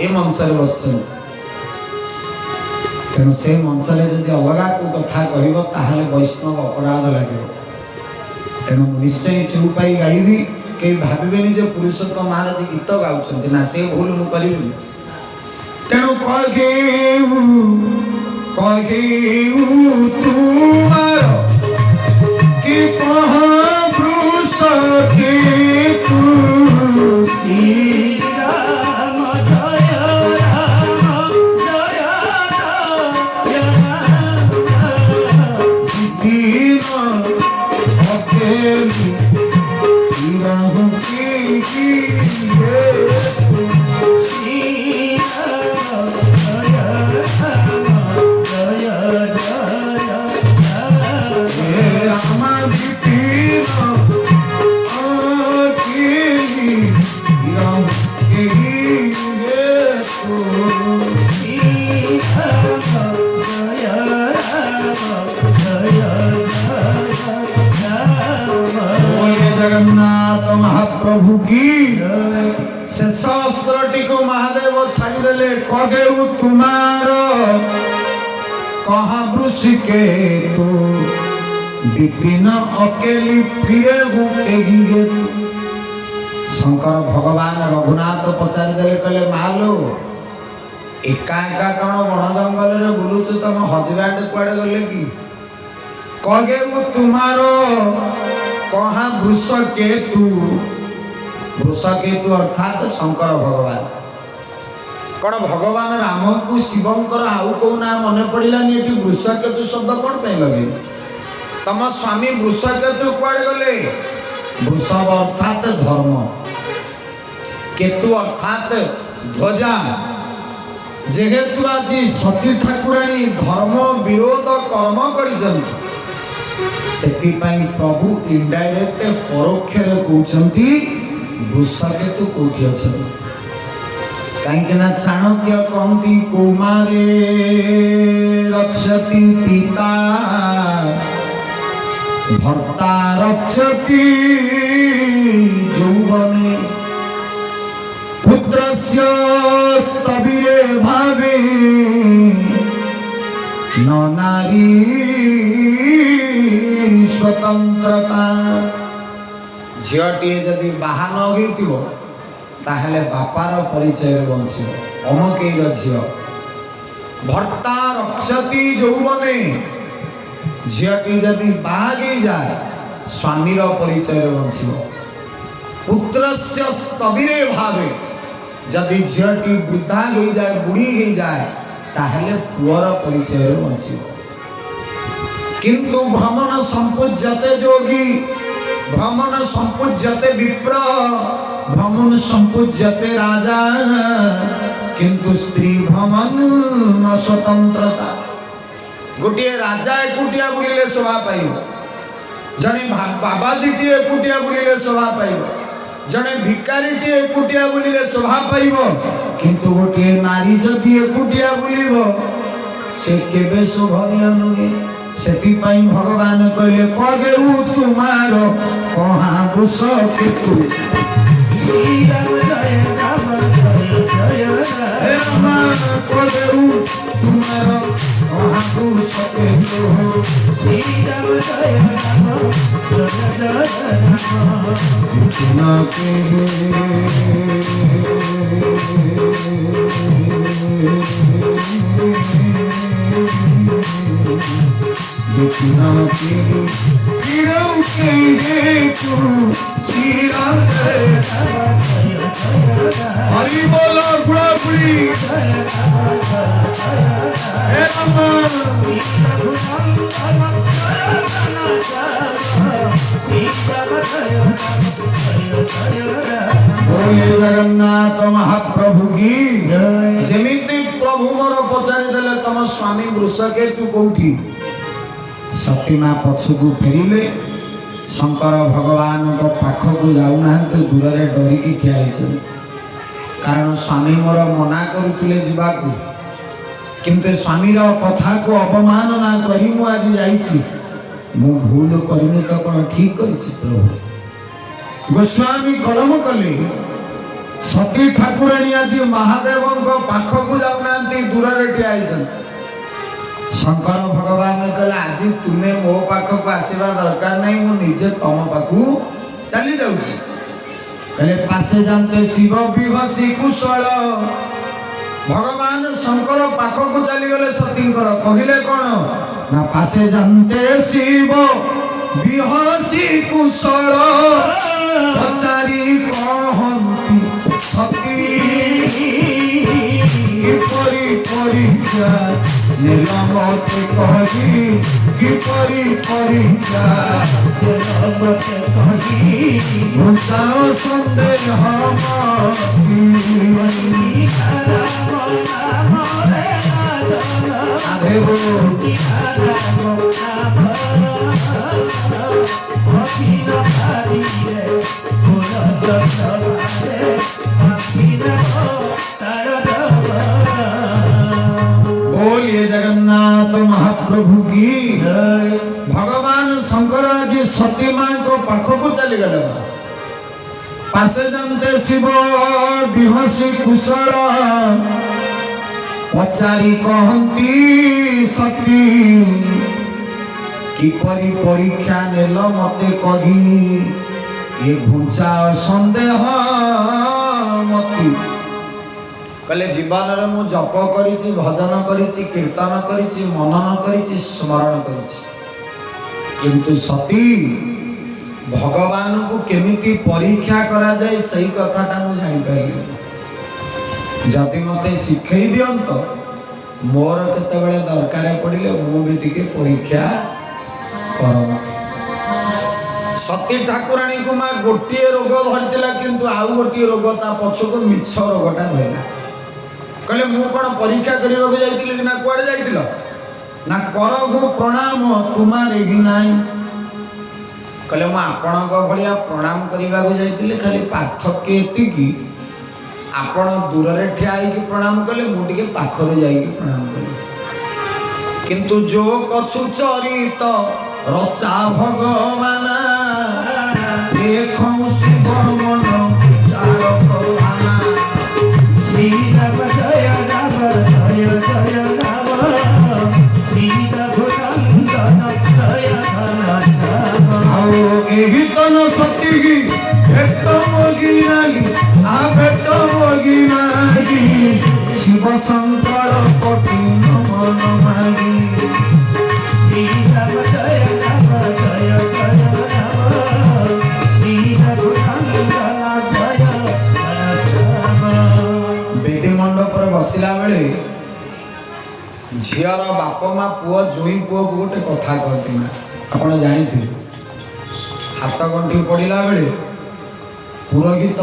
ए मंचरे बसछन तेणु से मंचरे जदि अलगा को कथा कहब ताहले वैष्णव अपराध लगे तेणु निश्चय चुपाई गाइबी कई भाविबेनी जे पुरुषोत्तम महाराज गीत गाउछन्ति ना से भूल मु करिबि तेणु कहेउ तुमार कि महापुरुष के तू जगन्नाथ महाप्रभु की से शास्त्रटी को महादेव छाड़ी देले कहेउ तुमार कहाँ वृषि के तो विपिन अकेली फिरे एगिए शंकर भगवान रघुनाथ पचारि देले कहले मालो एका एका कौन बण जंगल रे बुलुचु तुम हजबैंड कुआड़े गले कि कहेउ तुमार कहाँ वृषकेतु अर्थात शंकर भगवान कौन भगवान राम को शिवंकर आउ कौ ना मन पड़ानी ये वृषकेतु शब्द कौन पे लगे तम स्वामी वृषकेतु कुआड़े गले वृषभ अर्थात धर्म केतु अर्थात ध्वजा जेहेतु आज सती ठाकुराणी धर्म विरोध कर्म कर प्रभु इनडायरेक्ट परोक्ष कहते वृषकेतु कौटी अच्छा कहीं चाणक्य कहती कौमारे रक्षति पिता भर्ता रक्षति यौवने पुत्रस्य स्तविरे भावे न नारी स्वतंत्रता झीटी जदि बाहा न होइतिबो बापार परिचय बंची अमकेर झी भर्ता रक्षति यौवने झीटी जदि बाहागी जाए स्वामीर परिचय बंची पुत्रस्य स्तविरे भावे जदि झीटी वृद्धा हो जाए बुढ़ी हो जाए ताहले पुअर परिचय बंची किंतु भ्रमण संपूज्यते योगी भ्रमण संपूज्यते विप्र भ्रमण संपूज्यते राजा किंतु स्त्री भ्रमण न स्वतंत्रता गोटे राजा एकुटिया बुलिले शोभा पाइब जने बाबाजी टी एकुटिया बुलिले शोभा पाइब जने भिकारी टी एकुटिया बुलिले शोभा पाइब किंतु गोटे नारी जदि एकुटिया बुलिब से केबे शोभनीय नुहे से भगवान कहले कहेउ तुमार कहाँ वृषकेतु कहेउ तुमार कहाँ वृषकेतु हरि बोलो बुढ़ा बुढ़ी बोले जगन्नाथ महाप्रभु की जमीती प्रभु मोर पचारि देले तम स्वामी वृषकेतु कौटी सतीमा पछकू फेरिले शंकर भगवान पाखक जाऊना दूर से डरिकी ठिया कारण स्वामी मोर मना करुले जावाकू किंतु स्वामीर कथा को अवमानना करी मु आज जाइछि मु भूल करिनी तो कौन ठीक करिछि प्रभु गोस्वामी कलम कले सती ठाकुराणी आज महादेव पाखक जाऊना दूर ठिया शंकर भगवान कहले आज तुम्हें मो पाखक आसवा दरकार नहीं मुझे तुम पाखु चली जाऊँ कहले पासे जानते शिव विहसी कुशल भगवान शंकर पाखक चलीगले सतींकर कहले कौन ना पासे जानते शिव विहसी कुशल पचारी कहती सती किपरि परीक्षा नीलमते कही किपरि परीक्षा भूषाओ संदेह बोलिए जगन्नाथ महाप्रभु की भगवान शंकर जी सती मां को पाखक चली गले पासे जानते शिव विहसी कुशल पचारी कहती सती किपरि परीक्षा नेल मते कही ये घुंचा संदेह मती कहले जीवन रे मु जप करिछि भजन करिछि कीर्तन करिछि मनन करिछि स्मरण करिछि किंतु सती भगवान को केमिति परीक्षा करा जाए सही कथाटा मु जानि पाइली जदि मते शिखै दियंत मोर केतेबेले दरकार पड़िले मु भी टिके परीक्षा करम सती ठाकुराणी को मां गोटे रोग धरतिला किंतु आउ गोटे रोग ता पछको मिछ रोगटा धरला कहले मु कोन परीक्षा करबा जाइतिल कि ना कुआडे जाइतिल ना करगु प्रणाम तुमारे हि नाही कहले मु आपणक भलिया प्रणाम करबा जाइतिल खाली पार्थक्य एतिकी आपण दूर रे ठिया कि प्रणाम कले मु टिके पाखरे जाई कि प्रणाम कले किंतु जो कछु चरित रचा भगवान देखौ शिव मन चार प्रधाना श्री राम जय राम जय जय राम सीता भुजंगन जय घन आओ एही तन सती की भेट मगी नाही आ भेट मगी नाही शिव शंकर कठिन मन मागी श्री राम जय राम जय जय राम सीता भुजंगन जय घन बेदी मंडप पर बसिला बेले झियर बाप माँ पुओ जुई पुओ को गोटे कथा कहती ना आपण जानी हाथ गंठी पड़ा बेले पुरोहित